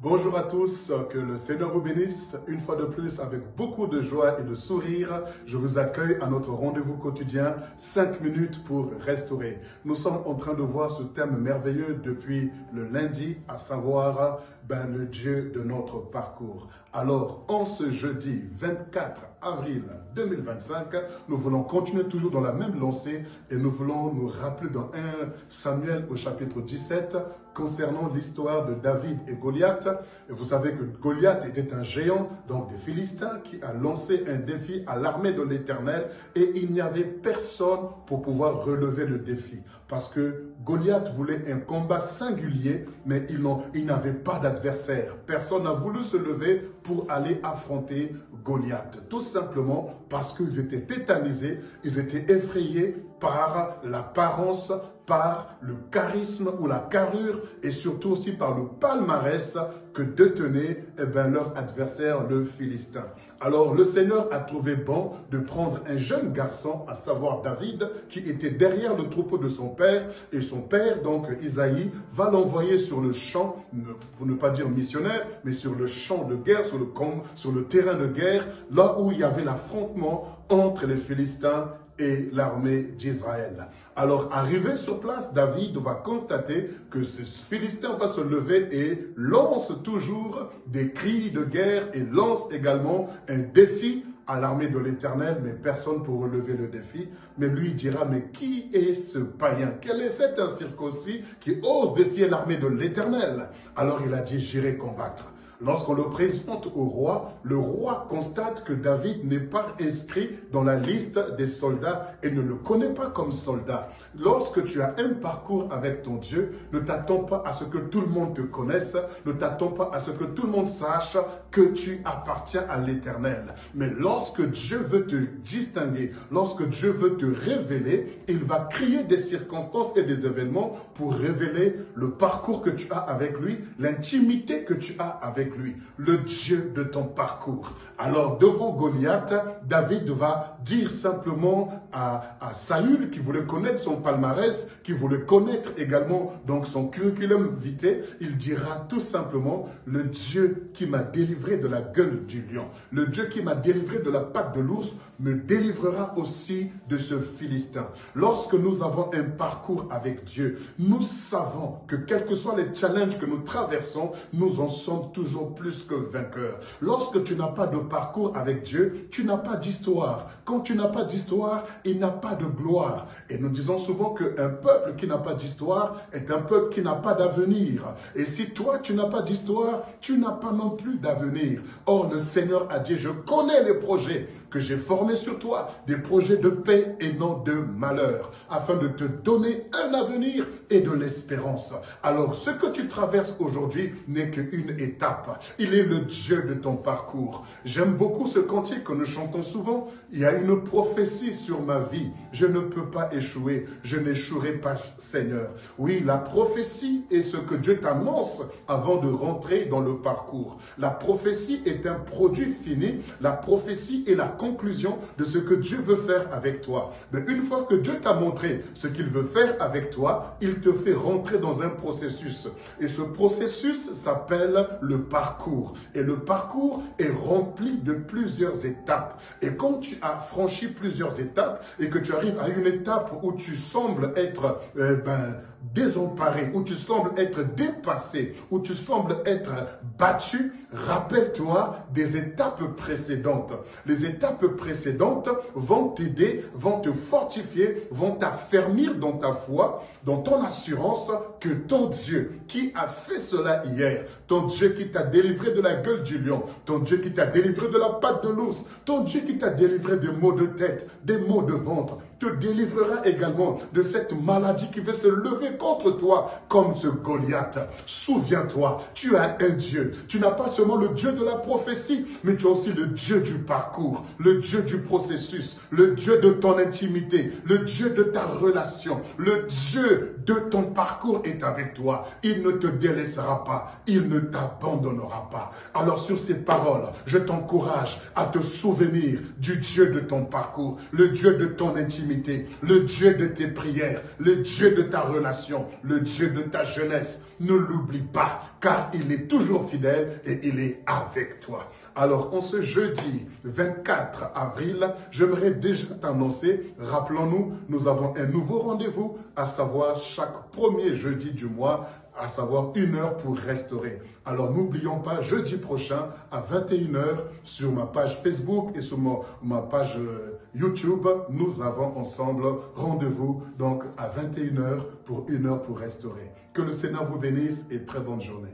Bonjour à tous, que le Seigneur vous bénisse. Une fois de plus, avec beaucoup de joie et de sourire, je vous accueille à notre rendez-vous quotidien, 5 minutes pour restaurer. Nous sommes en train de voir ce thème merveilleux depuis le lundi, à savoir le Dieu de notre parcours. Alors, en ce jeudi 24 avril 2025, nous voulons continuer toujours dans la même lancée et nous voulons nous rappeler dans 1 Samuel au chapitre 17 concernant l'histoire de David et Goliath. Et vous savez que Goliath était un géant, donc des Philistins, qui a lancé un défi à l'armée de l'Éternel et il n'y avait personne pour pouvoir relever le défi. Parce que Goliath voulait un combat singulier, mais il n'avait pas d'adversaire. Personne n'a voulu se lever pour aller affronter Goliath. Tout simplement parce qu'ils étaient tétanisés, ils étaient effrayés par l'apparence, par le charisme ou la carrure et surtout aussi par le palmarès que détenait leur adversaire, le Philistin. Alors le Seigneur a trouvé bon de prendre un jeune garçon, à savoir David, qui était derrière le troupeau de son père. Et son père, donc Isaïe, va l'envoyer sur le champ, pour ne pas dire missionnaire, mais sur le champ de guerre, sur le terrain de guerre, là où il y avait l'affrontement entre les Philistins et l'armée d'Israël. Alors, arrivé sur place, David va constater que ce Philistin va se lever et lance toujours des cris de guerre et lance également un défi à l'armée de l'Éternel, mais personne pour relever le défi. Mais lui dira, mais qui est ce païen? Quel est cet incirconcis qui ose défier l'armée de l'Éternel? Alors il a dit, j'irai combattre. Lorsqu'on le présente au roi, le roi constate que David n'est pas inscrit dans la liste des soldats et ne le connaît pas comme soldat. Lorsque tu as un parcours avec ton Dieu, ne t'attends pas à ce que tout le monde te connaisse, ne t'attends pas à ce que tout le monde sache que tu appartiens à l'Éternel. Mais lorsque Dieu veut te distinguer, lorsque Dieu veut te révéler, il va créer des circonstances et des événements pour révéler le parcours que tu as avec lui, l'intimité que tu as avec lui, le Dieu de ton parcours. Alors devant Goliath, David va dire simplement à Saül, qui voulait connaître son palmarès, qui voulait connaître également donc son curriculum vitae, il dira tout simplement, le Dieu qui m'a délivré de la gueule du lion, le Dieu qui m'a délivré de la patte de l'ours, me délivrera aussi de ce Philistin. Lorsque nous avons un parcours avec Dieu, nous savons que quels que soient les challenges que nous traversons, nous en sommes toujours plus que vainqueurs. Lorsque tu n'as pas de parcours avec Dieu, tu n'as pas d'histoire. Quand tu n'as pas d'histoire, il n'a pas de gloire. Et nous disons souvent qu'un peuple qui n'a pas d'histoire est un peuple qui n'a pas d'avenir. Et si toi, tu n'as pas d'histoire, tu n'as pas non plus d'avenir. Or, le Seigneur a dit, je connais les projets que j'ai formés sur toi, des projets de paix et non de malheur, afin de te donner un avenir et de l'espérance. Alors, ce que tu traverses aujourd'hui n'est qu'une étape. Il est le Dieu de ton parcours. J'aime beaucoup ce cantique que nous chantons souvent. Il y a une prophétie sur ma vie. Je ne peux pas échouer. Je n'échouerai pas, Seigneur. Oui, la prophétie est ce que Dieu t'annonce avant de rentrer dans le parcours. La prophétie est un produit fini. La prophétie est la conclusion de ce que Dieu veut faire avec toi. Mais une fois que Dieu t'a montré ce qu'il veut faire avec toi, il te fait rentrer dans un processus. Et ce processus s'appelle le parcours. Et le parcours est rempli de plusieurs étapes. Et quand tu as franchi plusieurs étapes et que tu arrives à une étape où tu sembles être désemparé, où tu sembles être dépassé, où tu sembles être battu, rappelle-toi des étapes précédentes. Les étapes précédentes vont t'aider, vont te fortifier, vont t'affermir dans ta foi, dans ton assurance que ton Dieu qui a fait cela hier, ton Dieu qui t'a délivré de la gueule du lion, ton Dieu qui t'a délivré de la patte de l'ours, ton Dieu qui t'a délivré des maux de tête, des maux de ventre, te délivrera également de cette maladie qui veut se lever contre toi comme ce Goliath. Souviens-toi, tu as un Dieu. Tu n'as pas seulement le Dieu de la prophétie, mais tu as aussi le Dieu du parcours, le Dieu du processus, le Dieu de ton intimité, le Dieu de ta relation, le Dieu de ton parcours est avec toi. Il ne te délaissera pas, il ne t'abandonnera pas. Alors sur ces paroles, je t'encourage à te souvenir du Dieu de ton parcours, le Dieu de ton intimité, intimité, le Dieu de tes prières, le Dieu de ta relation, le Dieu de ta jeunesse. Ne l'oublie pas, car il est toujours fidèle et il est avec toi. Alors, en ce jeudi 24 avril, j'aimerais déjà t'annoncer, rappelons-nous, nous avons un nouveau rendez-vous, à savoir chaque premier jeudi du mois, à savoir 1 heure pour restaurer. Alors n'oublions pas, jeudi prochain à 21 heures sur ma page Facebook et sur ma page YouTube, nous avons ensemble rendez-vous donc à 21 heures pour 1 heure pour restaurer. Que le Seigneur vous bénisse et très bonne journée.